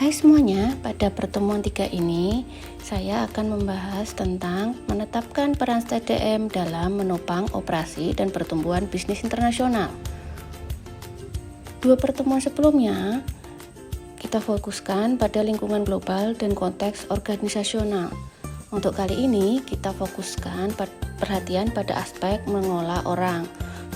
Hai semuanya, pada pertemuan 3 ini saya akan membahas tentang menetapkan peran STDM dalam menopang operasi dan pertumbuhan bisnis internasional. 2 pertemuan sebelumnya kita fokuskan pada lingkungan global dan konteks organisasional. Untuk kali ini kita fokuskan perhatian pada aspek mengolah orang.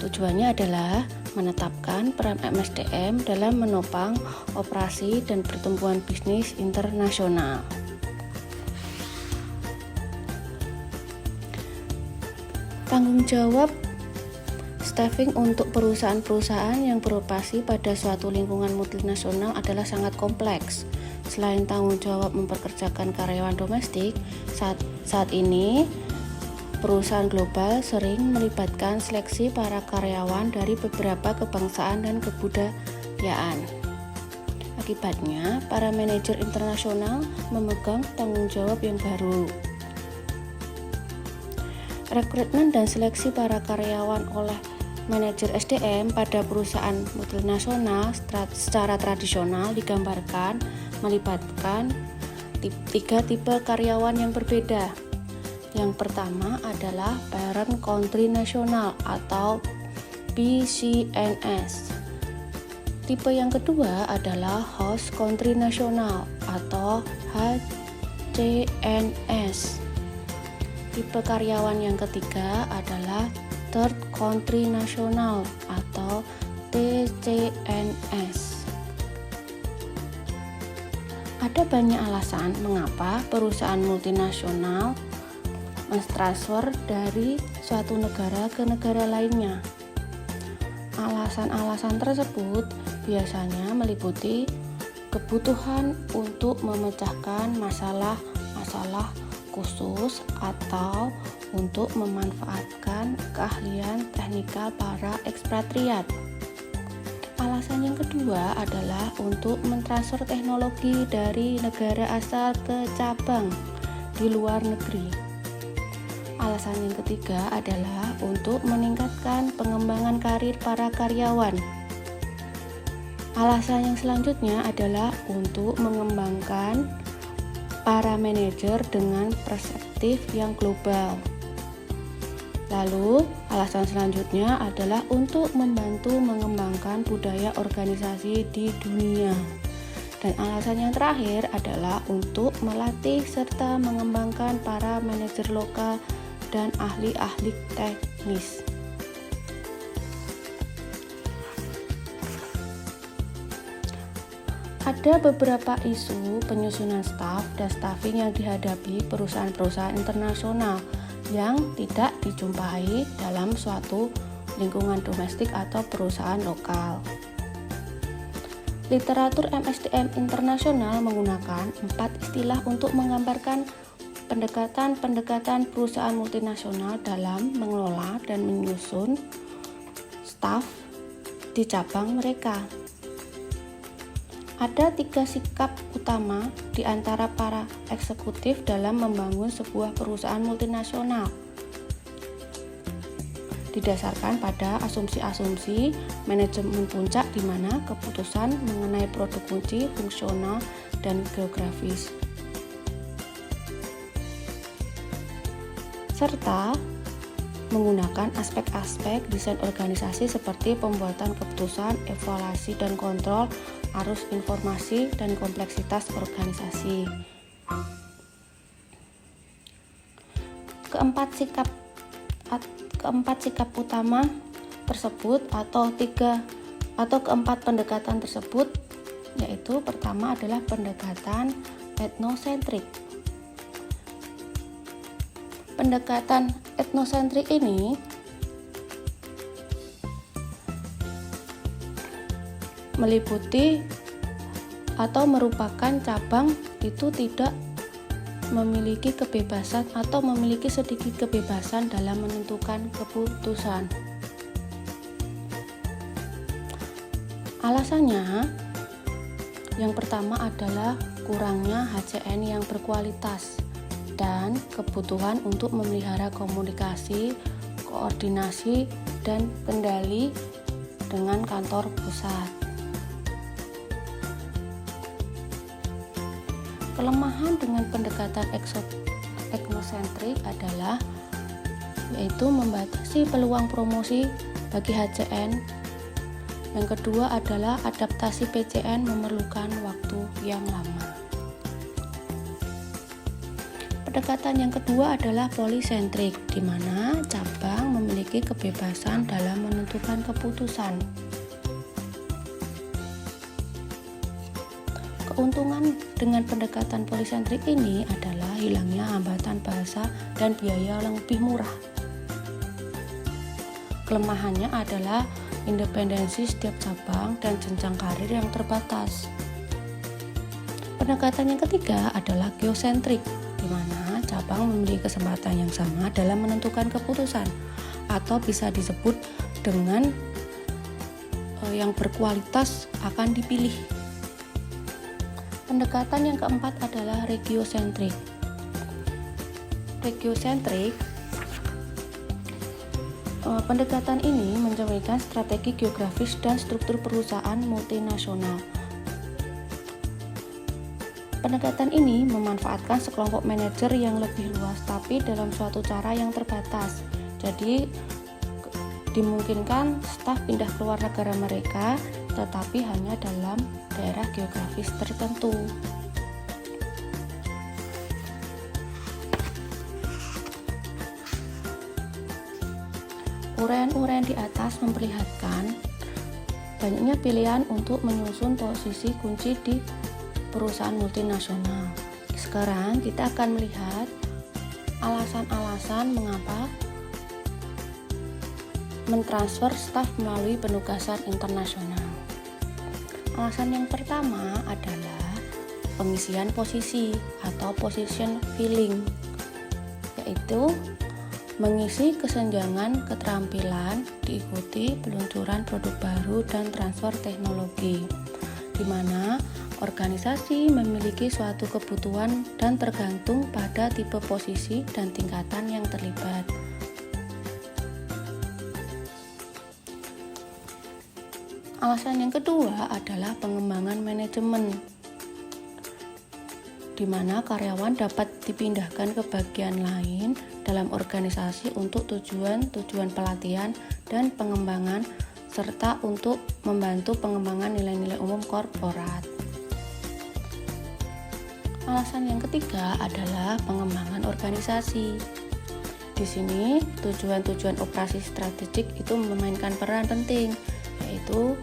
Tujuannya adalah menetapkan peran MSDM dalam menopang operasi dan pertumbuhan bisnis internasional. Tanggung jawab staffing untuk perusahaan-perusahaan yang beroperasi pada suatu lingkungan multinasional adalah sangat kompleks. Selain tanggung jawab mempekerjakan karyawan domestik, saat ini perusahaan global sering melibatkan seleksi para karyawan dari beberapa kebangsaan dan kebudayaan. Akibatnya, para manajer internasional memegang tanggung jawab yang baru. Rekrutmen dan seleksi para karyawan oleh manajer SDM pada perusahaan multinasional secara tradisional digambarkan melibatkan 3 tipe karyawan yang berbeda. Yang pertama adalah Parent Country National atau PCNS. Tipe yang kedua adalah Host Country National atau HCNS. Tipe karyawan yang ketiga adalah Third Country National atau TCNS. Ada banyak alasan mengapa perusahaan multinasional mentransfer dari suatu negara ke negara lainnya. Alasan-alasan tersebut biasanya meliputi kebutuhan untuk memecahkan masalah-masalah khusus atau untuk memanfaatkan keahlian teknikal para ekspatriat. Alasan yang kedua adalah untuk mentransfer teknologi dari negara asal ke cabang di luar negeri. Alasan yang ketiga adalah untuk meningkatkan pengembangan karir para karyawan. Alasan yang selanjutnya adalah untuk mengembangkan para manajer dengan perspektif yang global. Lalu, alasan selanjutnya adalah untuk membantu mengembangkan budaya organisasi di dunia. Dan alasan yang terakhir adalah untuk melatih serta mengembangkan para manajer lokal dan ahli-ahli teknis. Ada beberapa isu penyusunan staf dan staffing yang dihadapi perusahaan-perusahaan internasional yang tidak dijumpai dalam suatu lingkungan domestik atau perusahaan lokal. Literatur MSDM internasional menggunakan 4 istilah untuk menggambarkan pendekatan-pendekatan perusahaan multinasional dalam mengelola dan menyusun staf di cabang mereka. Ada 3 sikap utama di antara para eksekutif dalam membangun sebuah perusahaan multinasional. Didasarkan pada asumsi-asumsi manajemen puncak di mana keputusan mengenai produk kunci, fungsional, dan geografis, serta menggunakan aspek-aspek desain organisasi seperti pembuatan keputusan, evaluasi dan kontrol, arus informasi, dan kompleksitas organisasi. Keempat sikap utama tersebut atau keempat pendekatan tersebut yaitu pertama adalah pendekatan etnosentrik. Pendekatan etnosentrik ini meliputi atau merupakan cabang itu tidak memiliki kebebasan atau memiliki sedikit kebebasan dalam menentukan keputusan. Alasannya, yang pertama adalah kurangnya HCN yang berkualitas dan kebutuhan untuk memelihara komunikasi, koordinasi, dan kendali dengan kantor pusat. Kelemahan dengan pendekatan etnosentrik adalah yaitu membatasi peluang promosi bagi HCN. Yang kedua adalah adaptasi PCN memerlukan waktu yang lama. Pendekatan yang kedua adalah polisentrik, di mana cabang memiliki kebebasan dalam menentukan keputusan. Keuntungan dengan pendekatan polisentrik ini adalah hilangnya hambatan bahasa dan biaya yang lebih murah. Kelemahannya adalah independensi setiap cabang dan jenjang karir yang terbatas. Pendekatan yang ketiga adalah geosentrik, di mana cabang memiliki kesempatan yang sama dalam menentukan keputusan, atau bisa disebut dengan yang berkualitas akan dipilih. Pendekatan yang keempat adalah regiosentrik. Pendekatan ini mencerminkan strategi geografis dan struktur perusahaan multinasional. Pendekatan ini memanfaatkan sekelompok manajer yang lebih luas, tapi dalam suatu cara yang terbatas. Jadi, dimungkinkan staf pindah keluar negara mereka, tetapi hanya dalam daerah geografis tertentu. Uraian-uraian di atas memperlihatkan banyaknya pilihan untuk menyusun posisi kunci di perusahaan multinasional. Sekarang kita akan melihat alasan-alasan mengapa mentransfer staf melalui penugasan internasional. Alasan yang pertama adalah pengisian posisi atau position filling, yaitu mengisi kesenjangan keterampilan diikuti peluncuran produk baru dan transfer teknologi, di mana organisasi memiliki suatu kebutuhan dan tergantung pada tipe posisi dan tingkatan yang terlibat. Alasan yang kedua adalah pengembangan manajemen, di mana karyawan dapat dipindahkan ke bagian lain dalam organisasi untuk tujuan pelatihan dan pengembangan, serta untuk membantu pengembangan nilai-nilai umum korporat. Alasan yang ketiga adalah pengembangan organisasi. Di sini tujuan operasi strategik itu memainkan peran penting, yaitu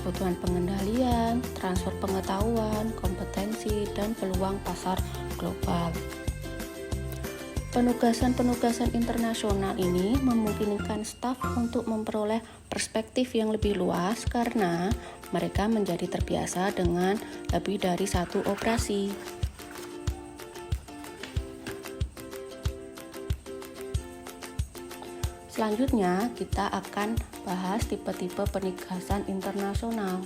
kebutuhan pengendalian, transfer pengetahuan, kompetensi, dan peluang pasar global. Penugasan internasional ini memungkinkan staf untuk memperoleh perspektif yang lebih luas karena mereka menjadi terbiasa dengan lebih dari satu operasi. Selanjutnya, kita akan bahas tipe-tipe penugasan internasional.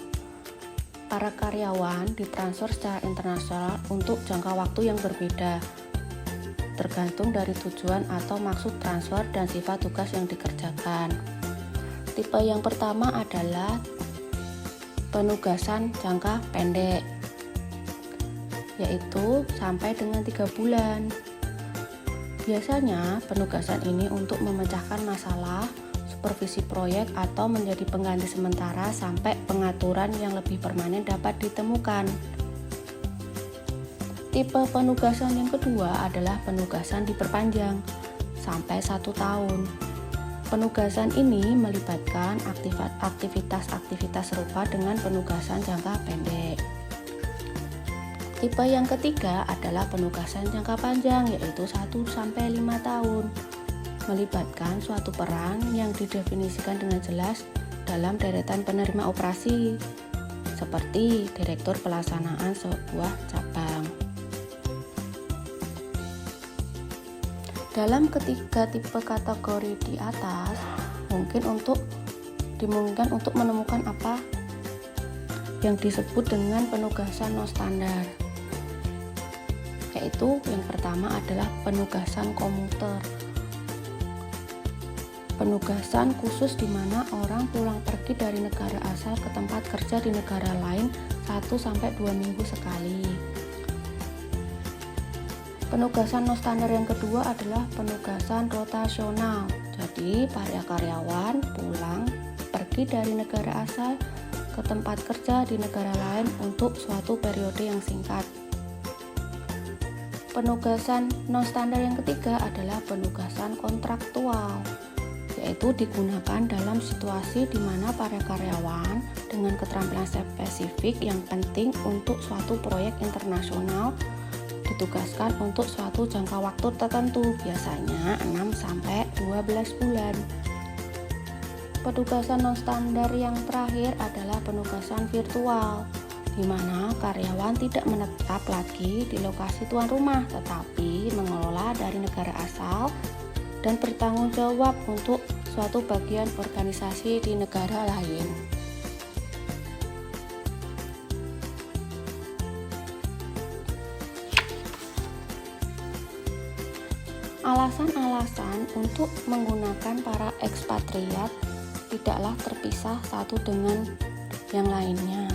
Para karyawan ditransfer secara internasional untuk jangka waktu yang berbeda, tergantung dari tujuan atau maksud transfer dan sifat tugas yang dikerjakan. Tipe yang pertama adalah penugasan jangka pendek, yaitu sampai dengan 3 bulan. Biasanya penugasan ini untuk memecahkan masalah, supervisi proyek, atau menjadi pengganti sementara sampai pengaturan yang lebih permanen dapat ditemukan. Tipe penugasan yang kedua adalah penugasan diperpanjang sampai 1 tahun. Penugasan ini melibatkan aktivitas-aktivitas serupa dengan penugasan jangka pendek. Tipe yang ketiga adalah penugasan jangka panjang, yaitu 1-5 tahun, melibatkan suatu peran yang didefinisikan dengan jelas dalam deretan penerima operasi, seperti direktur pelaksanaan sebuah cabang. Dalam ketiga tipe kategori di atas, dimungkinkan untuk menemukan apa yang disebut dengan penugasan non standar, yaitu yang pertama adalah penugasan komuter. Penugasan khusus di mana orang pulang pergi dari negara asal ke tempat kerja di negara lain 1-2 minggu sekali. Penugasan non standar yang kedua adalah penugasan rotasional. Jadi, para karyawan pulang pergi dari negara asal ke tempat kerja di negara lain untuk suatu periode yang singkat. Penugasan non standar yang ketiga adalah penugasan kontraktual, yaitu digunakan dalam situasi di mana para karyawan dengan keterampilan spesifik yang penting untuk suatu proyek internasional ditugaskan untuk suatu jangka waktu tertentu, biasanya 6-12 bulan. Penugasan non standar yang terakhir adalah penugasan virtual, di mana karyawan tidak menetap lagi di lokasi tuan rumah, tetapi mengelola dari negara asal dan bertanggung jawab untuk suatu bagian organisasi di negara lain. Alasan-alasan untuk menggunakan para ekspatriat tidaklah terpisah satu dengan yang lainnya.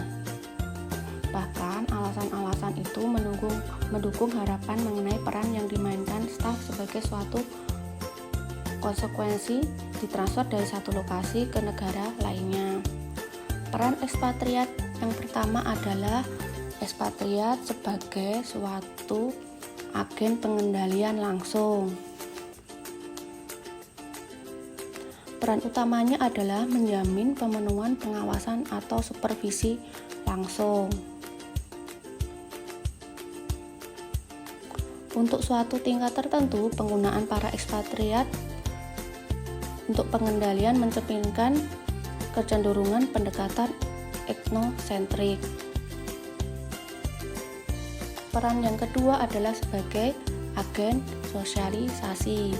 Bahkan alasan-alasan itu mendukung harapan mengenai peran yang dimainkan staf sebagai suatu konsekuensi ditransfer dari satu lokasi ke negara lainnya. Peran ekspatriat yang pertama adalah ekspatriat sebagai suatu agen pengendalian langsung. Peran utamanya adalah menjamin pemenuhan pengawasan atau supervisi langsung. Untuk suatu tingkat tertentu, penggunaan para ekspatriat untuk pengendalian mencerminkan kecenderungan pendekatan etnosentrik. Peran yang kedua adalah sebagai agen sosialisasi.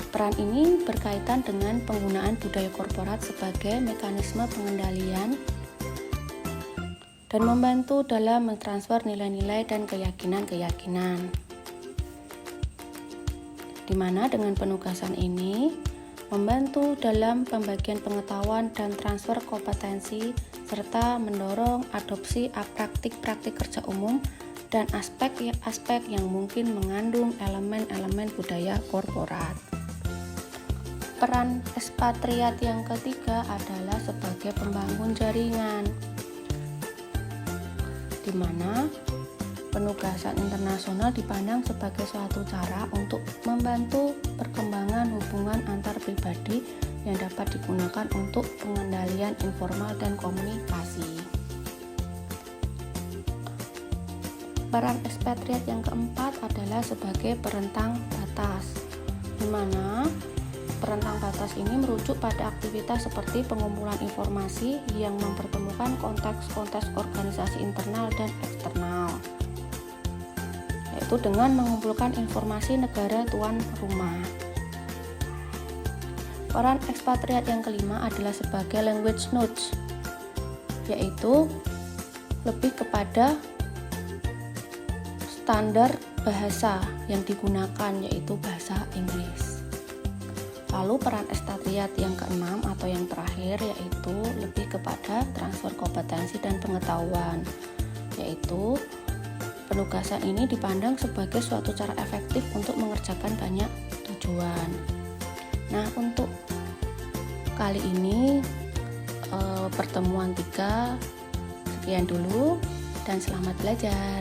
Peran ini berkaitan dengan penggunaan budaya korporat sebagai mekanisme pengendalian dan membantu dalam mentransfer nilai-nilai dan keyakinan-keyakinan. Di mana dengan penugasan ini membantu dalam pembagian pengetahuan dan transfer kompetensi serta mendorong adopsi praktik-praktik kerja umum dan aspek-aspek yang mungkin mengandung elemen-elemen budaya korporat. Peran ekspatriat yang ketiga adalah sebagai pembangun jaringan, di mana penugasan internasional dipandang sebagai suatu cara untuk membantu perkembangan hubungan antar pribadi yang dapat digunakan untuk pengendalian informal dan komunikasi. Peran ekspatriat yang keempat adalah sebagai perentang batas, di mana perentang batas ini merujuk pada aktivitas seperti pengumpulan informasi yang mempertemukan konteks-konteks organisasi internal dan eksternal, yaitu dengan mengumpulkan informasi negara tuan rumah. Peran ekspatriat yang kelima adalah sebagai language nodes, yaitu lebih kepada standar bahasa yang digunakan, yaitu bahasa Inggris. Lalu peran ekspatriat yang keenam atau yang terakhir yaitu lebih kepada transfer kompetensi dan pengetahuan, yaitu penugasan ini dipandang sebagai suatu cara efektif untuk mengerjakan banyak tujuan. Nah, untuk kali ini pertemuan 3 sekian dulu dan selamat belajar.